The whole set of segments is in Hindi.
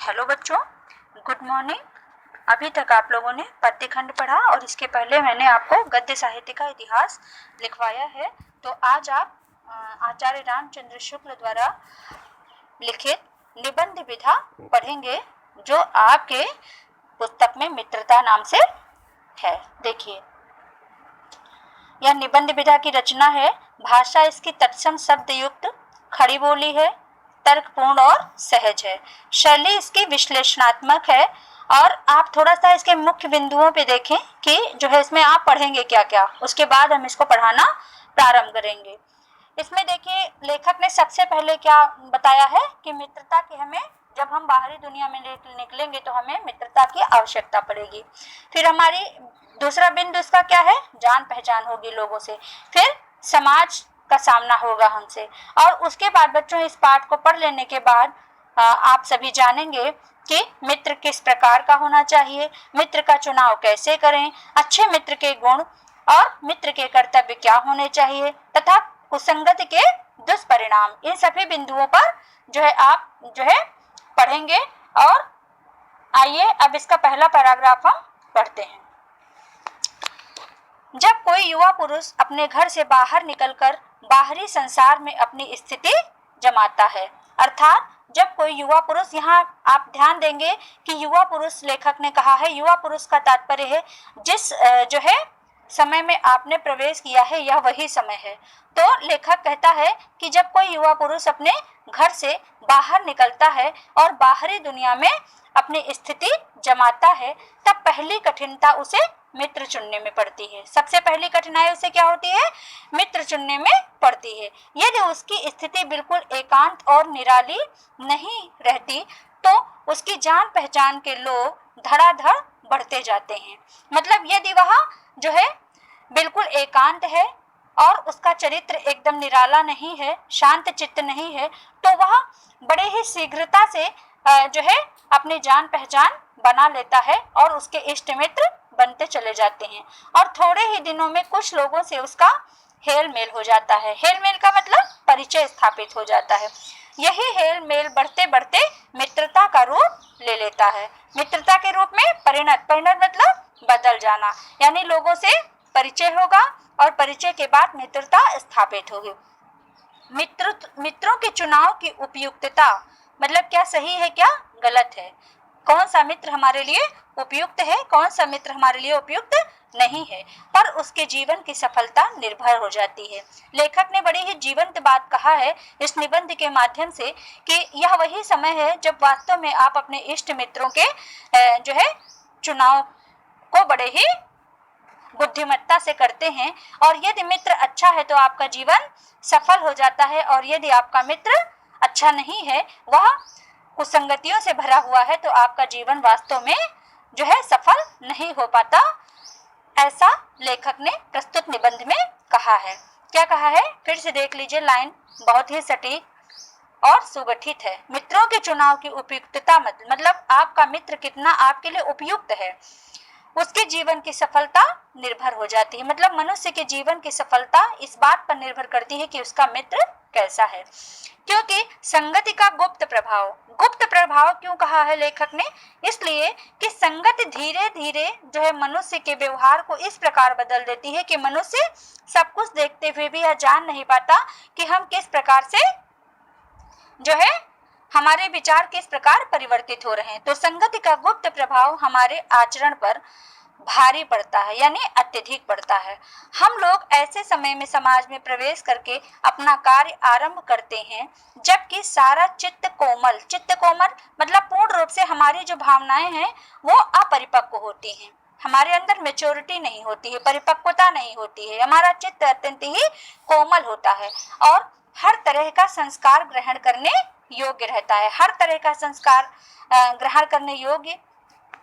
हेलो बच्चों, गुड मॉर्निंग। अभी तक आप लोगों ने पद्य खंड पढ़ा और इसके पहले मैंने आपको गद्य साहित्य का इतिहास लिखवाया है। तो आज आप आचार्य रामचंद्र शुक्ल द्वारा लिखित निबंध विधा पढ़ेंगे, जो आपके पुस्तक में मित्रता नाम से है। देखिए, यह निबंध विधा की रचना है। भाषा इसकी तत्सम शब्द युक्त खड़ी बोली है, तर्कपूर्ण और सहज है। शैली इसकी विश्लेषणात्मक है। और आप थोड़ा सा इसके मुख्य बिंदुओं पे देखें कि जो है इसमें आप पढ़ेंगे क्या क्या, उसके बाद हम इसको पढ़ाना प्रारंभ करेंगे। इसमें देखिए, लेखक ने सबसे पहले क्या बताया है कि मित्रता की हमें, जब हम बाहरी दुनिया में निकलेंगे तो हमें मित्रता की आवश्यकता पड़ेगी। फिर हमारी दूसरा बिंदु इसका क्या है, जान पहचान होगी लोगों से। फिर समाज का सामना होगा हमसे। और उसके बाद बच्चों, इस पाठ को पढ़ लेने के बाद आप सभी जानेंगे कि मित्र किस प्रकार का होना चाहिए, मित्र का चुनाव कैसे करें, अच्छे मित्र के गुण और मित्र के कर्तव्य क्या होने चाहिए, तथा कुसंगति के दुष्परिणाम। इन सभी बिंदुओं पर जो है आप जो है पढ़ेंगे। और आइए अब इसका पहला पैराग्राफ हम पढ़ते हैं। जब कोई युवा पुरुष अपने घर से बाहर निकलकर बाहरी संसार में अपनी स्थिति जमाता है, अर्थात जब कोई युवा पुरुष, यहाँ आप ध्यान देंगे कि युवा पुरुष लेखक ने कहा है। युवा पुरुष का तात्पर्य है जिस जो है समय में आपने प्रवेश किया है, यह वही समय है। तो लेखक कहता है कि जब कोई युवा पुरुष अपने घर से बाहर निकलता है और बाहरी दुनिया में अपनी स्थिति जमाता है, तब पहली कठिनता उसे मित्र चुनने में पड़ती है। सबसे पहली कठिनाई उसे क्या होती है, मित्र चुनने में पड़ती है। यदि उसकी स्थिति बिल्कुल एकांत और निराली नहीं रहती तो उसकी जान पहचान के लोग धड़ाधड़ बढ़ते जाते हैं। मतलब यदि वह जो है बिल्कुल एकांत है और उसका चरित्र एकदम निराला नहीं है, शांत चित्त नहीं है, तो वह बड़े ही शीघ्रता से जो है अपनी जान पहचान बना लेता है और उसके इष्ट मित्र बनते चले जाते हैं। और थोड़े ही दिनों में कुछ लोगों से उसका हेल मेल हो जाता है। हेल मेल का मतलब परिचय स्थापित हो जाता है। यही हेल मेल बढ़ते बढ़ते मित्रता का रूप ले लेता है। मित्रता के रूप में परिणत मतलब बदल जाना, यानी लोगों से परिचय होगा और परिचय के बाद मित्रता स्थापित होगी। मित्रों के चुनाव की उपयुक्तता मतलब क्या सही है क्या गलत है, कौन सा मित्र हमारे लिए उपयुक्त है, कौन सा मित्र हमारे लिए उपयुक्त नहीं है, पर उसके जीवन की सफलता निर्भर हो जाती है। लेखक ने बड़ी ही जीवंत बात कहा है इस निबंध के माध्यम से कि यह वही समय है जब वास्तव में आप अपने इष्ट मित्रों के जो है चुनाव को बड़े ही बुद्धिमत्ता से करते हैं। और यदि मित्र अच्छा है तो आपका जीवन सफल हो जाता है, और यदि आपका मित्र अच्छा नहीं है, वह कुसंगतियों से भरा हुआ है, तो आपका जीवन वास्तव में जो है सफल नहीं हो पाता। ऐसा लेखक ने प्रस्तुत निबंध में कहा है। क्या कहा है, फिर से देख लीजिए, लाइन बहुत ही सटीक और सुगठित है। मित्रों के चुनाव की उपयुक्तता मतलब आपका मित्र कितना आपके लिए उपयुक्त है, उसके जीवन की सफलता निर्भर हो जाती है। मतलब मनुष्य के जीवन की सफलता इस बात पर निर्भर करती है कि उसका मित्र कैसा है। क्योंकि संगति का गुप्त प्रभाव क्यों कहा है लेखक ने, इसलिए कि संगति धीरे धीरे जो है मनुष्य के व्यवहार को इस प्रकार बदल देती है कि मनुष्य सब कुछ देखते हुए भी यह जान नहीं पाता कि हम किस प्रकार से जो है हमारे विचार किस प्रकार परिवर्तित हो रहे हैं। तो संगति का गुप्त प्रभाव हमारे आचरण पर भारी पड़ता है, यानी अत्यधिक पड़ता है। हम लोग ऐसे समय में समाज में प्रवेश करके अपना कार्य आरंभ करते हैं जबकि सारा चित्त कोमल मतलब पूर्ण रूप से हमारी जो भावनाएं हैं वो अपरिपक्व होती हैं। हमारे अंदर मैच्योरिटी नहीं होती है, परिपक्वता नहीं होती है। हमारा चित्त अत्यंत ही कोमल होता है और हर तरह का संस्कार ग्रहण करने योग्य रहता है। हर तरह का संस्कार ग्रहण करने योग्य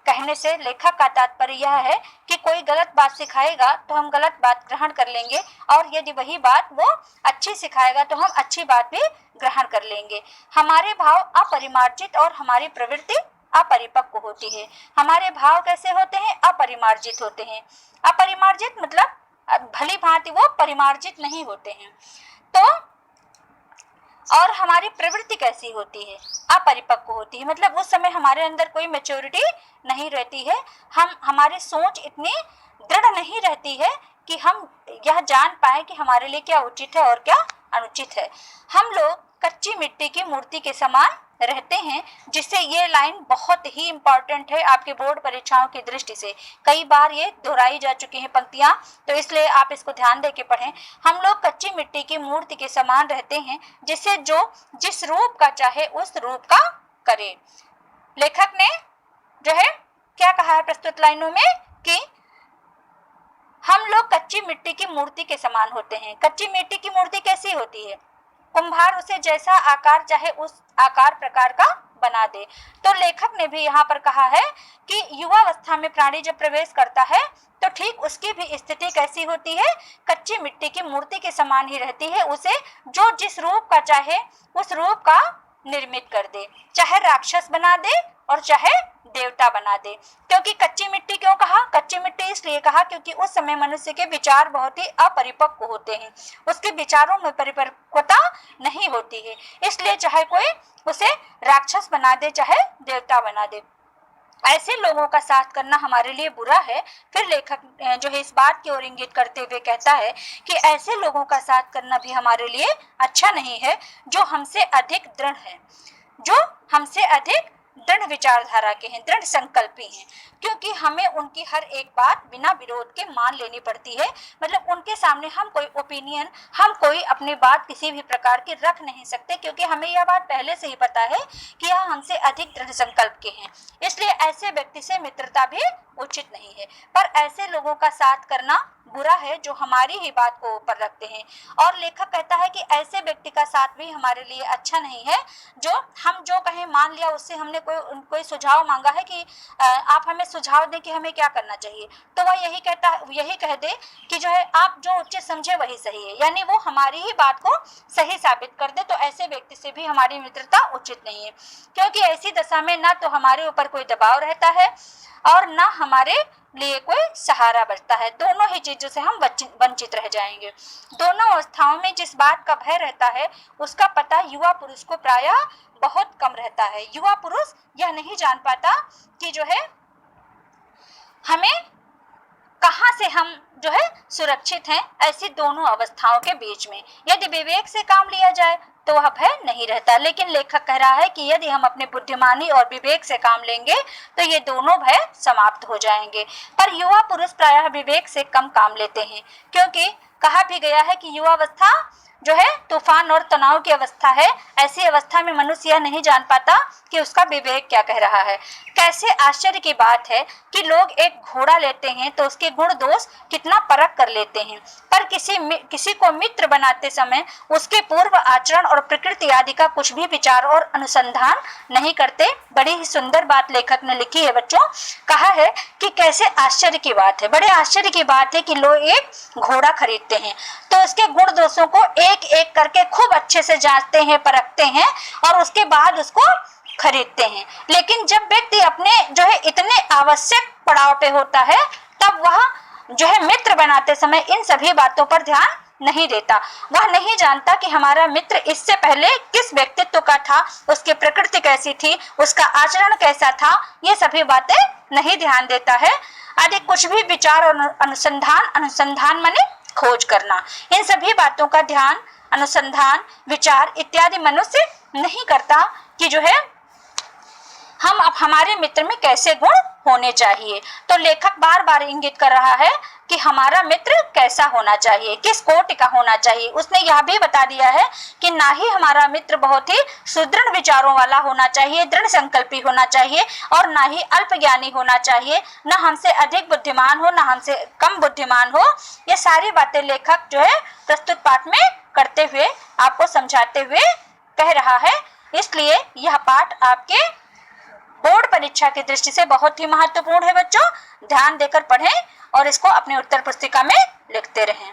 कहने से लेखक का तात्पर्य यह है कि कोई गलत बात सिखाएगा तो हम गलत बात ग्रहण कर लेंगे, और यदि वही बात वो अच्छी सिखाएगा तो हम अच्छी बात भी ग्रहण कर लेंगे। हमारे भाव अपरिमार्जित और हमारी प्रवृत्ति अपरिपक्व होती है। हमारे भाव कैसे होते हैं, अपरिमार्जित होते हैं। अपरिमार्जित मतलब भली भांति वो परिमार्जित नहीं होते हैं। तो और हमारी प्रवृत्ति कैसी होती है, अपरिपक्व होती है। मतलब उस समय हमारे अंदर कोई मैच्योरिटी नहीं रहती है, हमारी सोच इतनी दृढ़ नहीं रहती है कि हम यह जान पाए कि हमारे लिए क्या उचित है और क्या अनुचित है। हम लोग कच्ची मिट्टी की मूर्ति के समान रहते हैं, जिससे ये लाइन बहुत ही इम्पोर्टेंट है आपके बोर्ड परीक्षाओं की दृष्टि से। कई बार ये दोहराई जा चुकी हैं पंक्तियां, तो इसलिए आप इसको ध्यान दे के पढ़ें। हम लोग कच्ची मिट्टी की मूर्ति के समान रहते हैं, जिससे जो जिस रूप का चाहे उस रूप का करे। लेखक ने जो है क्या कहा है प्रस्तुत लाइनों में कि हम लोग कच्ची मिट्टी की मूर्ति के समान होते हैं। कच्ची मिट्टी की मूर्ति कैसी होती है? कुम्हार उसे जैसा आकार चाहे उस आकार प्रकार का बना दे। तो लेखक ने भी यहाँ पर कहा है कि युवावस्था में प्राणी जब प्रवेश करता है तो ठीक उसकी भी स्थिति कैसी होती है, कच्ची मिट्टी की मूर्ति के समान ही रहती है। उसे जो जिस रूप का चाहे उस रूप का निर्मित कर दे, चाहे राक्षस बना दे और चाहे देवता बना दे। क्योंकि कच्ची मिट्टी क्यों कहा? कच्ची मिट्टी इसलिए कहा क्योंकि उस समय मनुष्य के विचार बहुत ही अपरिपक्व होते हैं, उसके विचारों में परिपक्वता नहीं होती है, इसलिए चाहे कोई उसे राक्षस बना दे चाहे देवता बना दे। ऐसे लोगों का साथ करना हमारे लिए बुरा है। फिर लेखक जो है इस बात की ओर इंगित करते हुए कहता है कि ऐसे लोगों का साथ करना भी हमारे लिए अच्छा नहीं है जो हमसे अधिक दृढ़ है, जो हमसे अधिक दृढ़ विचारधारा के हैं, दृढ़ संकल्पी हैं। क्योंकि हमें उनकी हर एक बात बिना विरोध के मान लेनी पड़ती है। मतलब उनके सामने हम कोई ओपिनियन, हम कोई अपनी बात किसी भी प्रकार की रख नहीं सकते, क्योंकि हमें यह बात पहले से ही पता है कि यह हमसे अधिक दृढ़ संकल्प के हैं। इसलिए ऐसे व्यक्ति से मित्रता भी उचित नहीं है। पर ऐसे लोगों का साथ करना बुरा है जो हमारी ही बात को ऊपर रखते हैं। और लेखक कहता है कि ऐसे व्यक्ति का साथ भी हमारे लिए अच्छा नहीं है जो हम जो कहें मान लिया, उससे हमने कोई सुझाव मांगा है कि आप हमें सुझाव दें कि हमें क्या करना चाहिए, तो वह यही कह दे कि जो है आप जो उचित समझे वही सही है, यानी वो हमारी ही बात को सही साबित कर दे। तो ऐसे व्यक्ति से भी हमारी मित्रता उचित नहीं है, क्योंकि ऐसी दशा में ना तो हमारे ऊपर कोई दबाव रहता है और ना हमारे लिए कोई सहारा बचता है। दोनों ही चीजों से हम वंचित रह जाएंगे। दोनों अवस्थाओं में जिस बात का भय रहता है उसका पता युवा पुरुष को प्रायः बहुत कम रहता है। युवा पुरुष यह नहीं जान पाता कि जो है हमें कहां से हम जो है सुरक्षित हैं ऐसी दोनों अवस्थाओं के बीच में। यदि विवेक से काम लिया जाए तो वह भय नहीं रहता, लेकिन लेखक कह रहा है कि यदि हम अपने बुद्धिमानी और विवेक से काम लेंगे तो ये दोनों भय समाप्त हो जाएंगे। पर युवा पुरुष प्रायः विवेक से कम काम लेते हैं, क्योंकि कहा भी गया है कि युवावस्था जो है तूफान और तनाव की अवस्था है। ऐसी अवस्था में मनुष्य यह नहीं जान पाता कि उसका विवेक क्या कह रहा है। कैसे आश्चर्य की बात है कि लोग एक घोड़ा लेते हैं तो उसके गुण दोष कितना परख कर लेते हैं, पर किसी को मित्र बनाते समय उसके पूर्व आचरण और प्रकृति आदि का कुछ भी विचार और अनुसंधान नहीं करते। बड़ी ही सुंदर बात लेखक ने लिखी है बच्चों। कहा है कि कैसे आश्चर्य की बात है, बड़े आश्चर्य की बात है कि लोग एक घोड़ा खरीदते हैं तो उसके गुण दोषों को एक एक करके खूब अच्छे से जांचते हैं, परखते हैं और उसके बाद उसको खरीदते हैं। लेकिन जब व्यक्ति अपने जो है इतने आवश्यक पड़ाव पे होता है तब वह जो है मित्र बनाते समय इन सभी बातों पर ध्यान नहीं देता। वह नहीं जानता कि हमारा मित्र इससे पहले किस व्यक्तित्व का था, उसकी प्रकृति कैसी थी, उसका आचरण कैसा था, ये सभी बातें नहीं ध्यान देता है। आदि कुछ भी विचार और अनुसंधान माने खोज करना, इन सभी बातों का ध्यान, अनुसंधान, विचार इत्यादि मनुष्य नहीं करता कि जो है हम अब हमारे मित्र में कैसे गुण होने चाहिए। तो लेखक बार बार इंगित कर रहा है कि हमारा मित्र कैसा होना चाहिए, किस कोटि का होना चाहिए। उसने यह भी बता दिया है कि ना ही हमारा मित्र बहुत ही सुदृढ़ विचारों वाला होना चाहिए, दृढ़ संकल्पी होना चाहिए और ना ही अल्पज्ञानी होना चाहिए, न हमसे अधिक बुद्धिमान हो, न हमसे कम बुद्धिमान हो। ये सारी बातें लेखक जो है प्रस्तुत पाठ में करते हुए आपको समझाते हुए कह रहा है। इसलिए यह पाठ आपके बोर्ड परीक्षा की दृष्टि से बहुत ही महत्वपूर्ण है बच्चों। ध्यान देकर पढ़ें और इसको अपनी उत्तर पुस्तिका में लिखते रहें।